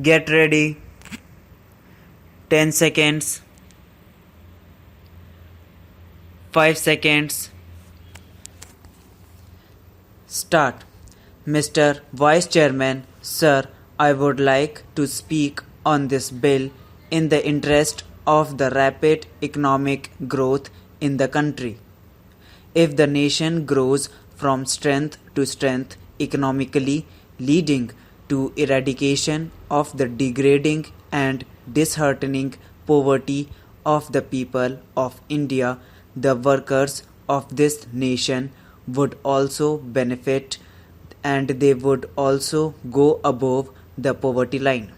Get ready. 10 seconds. 5 seconds. Start. Mr. Vice Chairman, sir, I would like to speak on this bill in the interest of the rapid economic growth in the country. If the nation grows from strength to strength economically, leading to eradication of the degrading and disheartening poverty of the people of India, the workers of this nation would also benefit, and they would also go above the poverty line.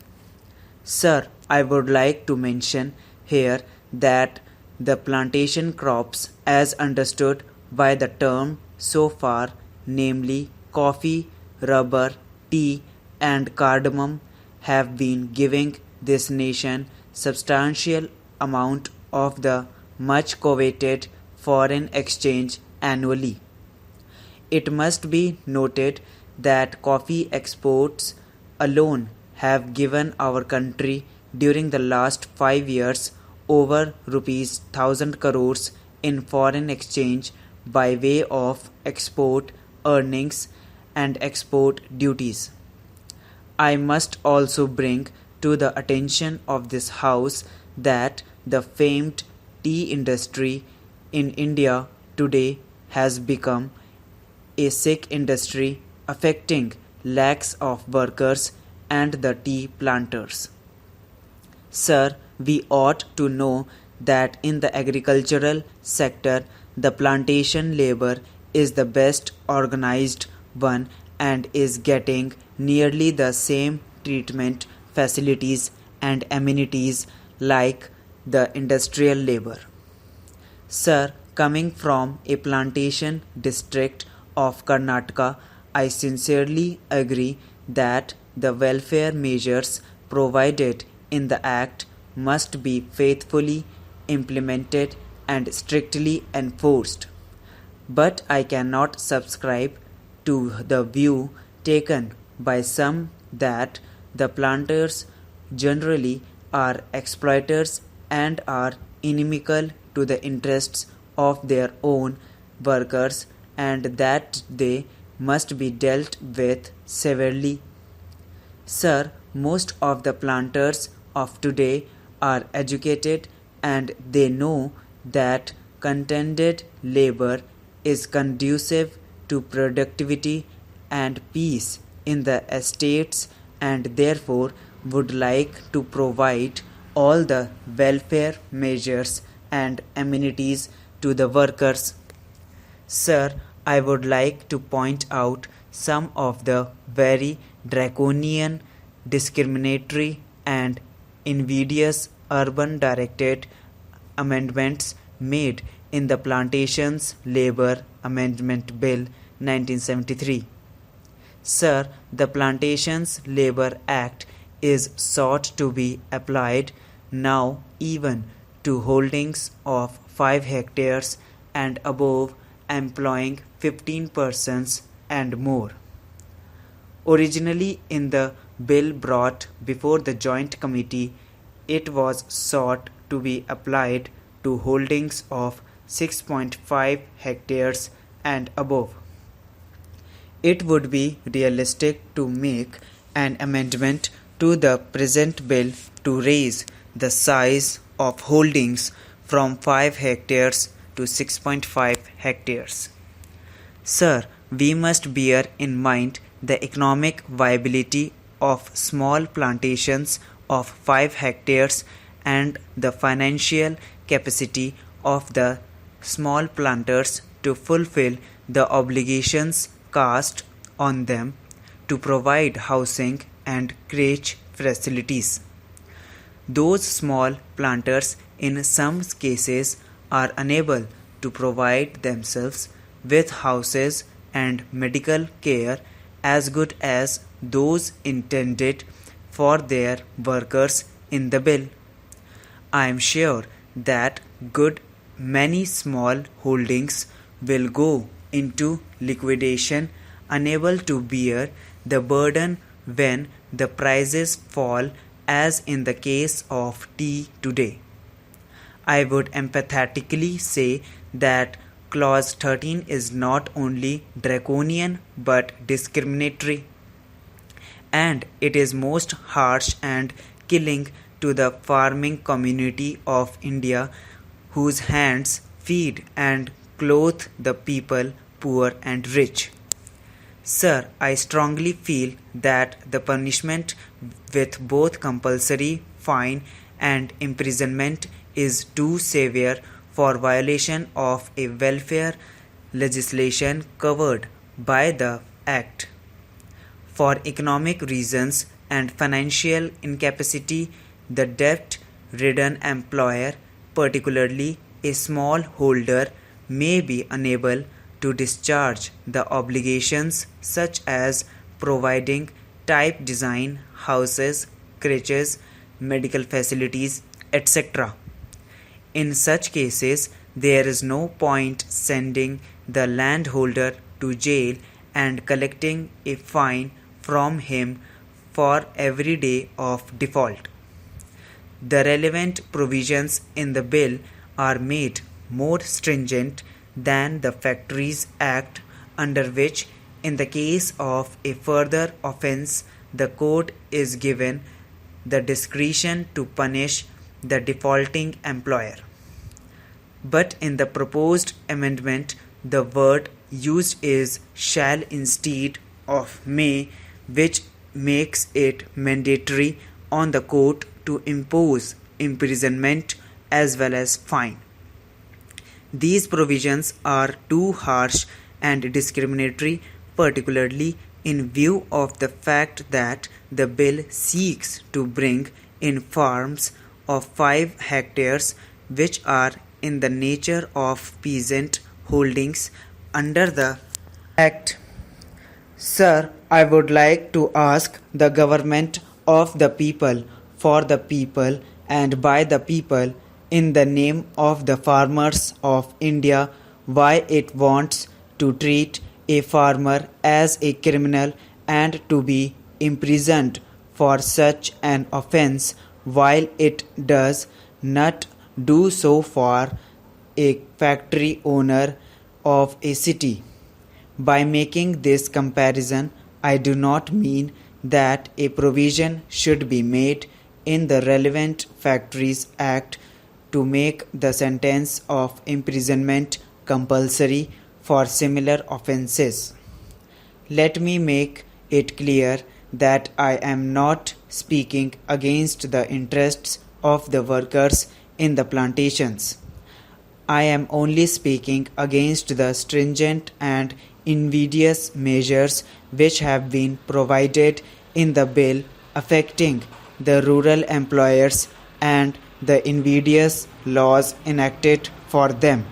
Sir, I would like to mention here that the plantation crops as understood by the term so far, namely coffee, rubber, tea and cardamom, have been giving this nation substantial amount of the much coveted foreign exchange annually. It must be noted that coffee exports alone have given our country during the last 5 years over rupees 1000 crores in foreign exchange by way of export earnings and export duties. I must also bring to the attention of this House that the famed tea industry in India today has become a sick industry affecting lakhs of workers and the tea planters. Sir, we ought to know that in the agricultural sector, the plantation labor is the best organized one and is getting nearly the same treatment, facilities and amenities like the industrial labor. Sir, coming from a plantation district of Karnataka, I sincerely agree that the welfare measures provided in the Act must be faithfully implemented and strictly enforced. But I cannot subscribe to the view taken by some that the planters generally are exploiters and are inimical to the interests of their own workers and that they must be dealt with severely. Sir, most of the planters of today are educated and they know that contented labor is conducive to productivity and peace in the estates and therefore would like to provide all the welfare measures and amenities to the workers. Sir, I would like to point out some of the very draconian, discriminatory and invidious urban directed amendments made in the Plantations Labour Amendment Bill 1973. Sir, the Plantations Labour Act is sought to be applied now even to holdings of 5 hectares and above employing 15 persons and more. Originally in the bill brought before the Joint Committee, it was sought to be applied to holdings of 6.5 hectares and above. It would be realistic to make an amendment to the present bill to raise the size of holdings from 5 hectares to 6.5 hectares. Sir, we must bear in mind the economic viability of small plantations of 5 hectares and the financial capacity of the small planters to fulfill the obligations cast on them to provide housing and crèche facilities. Those small planters in some cases are unable to provide themselves with houses and medical care as good as those intended for their workers in the bill. I am sure that good many small holdings will go into liquidation, unable to bear the burden when the prices fall as in the case of tea today. I would empathetically say that Clause 13 is not only draconian but discriminatory, and it is most harsh and killing to the farming community of India, whose hands feed and clothe the people, poor and rich. Sir, I strongly feel that the punishment with both compulsory fine and imprisonment is too severe for violation of a welfare legislation covered by the Act. For economic reasons and financial incapacity, the debt-ridden employer, particularly a small holder, may be unable to discharge the obligations such as providing type design houses, crèches, medical facilities, etc. In such cases, there is no point sending the landholder to jail and collecting a fine from him for every day of default. The relevant provisions in the bill are made more stringent than the Factories Act, under which, in the case of a further offence, the court is given the discretion to punish the defaulting employer. But in the proposed amendment, the word used is shall instead of may, which makes it mandatory on the court to impose imprisonment as well as fine. These provisions are too harsh and discriminatory, particularly in view of the fact that the bill seeks to bring in farms of 5 hectares which are in the nature of peasant holdings under the Act. Sir, I would like to ask the government of the people, for the people and by the people, in the name of the farmers of India, why it wants to treat a farmer as a criminal and to be imprisoned for such an offence, while it does not do so for a factory owner of a city. By making this comparison, I do not mean that a provision should be made in the relevant Factories Act to make the sentence of imprisonment compulsory for similar offences. Let me make it clear that I am not speaking against the interests of the workers in the plantations. I am only speaking against the stringent and invidious measures which have been provided in the bill affecting the rural employers and the invidious laws enacted for them.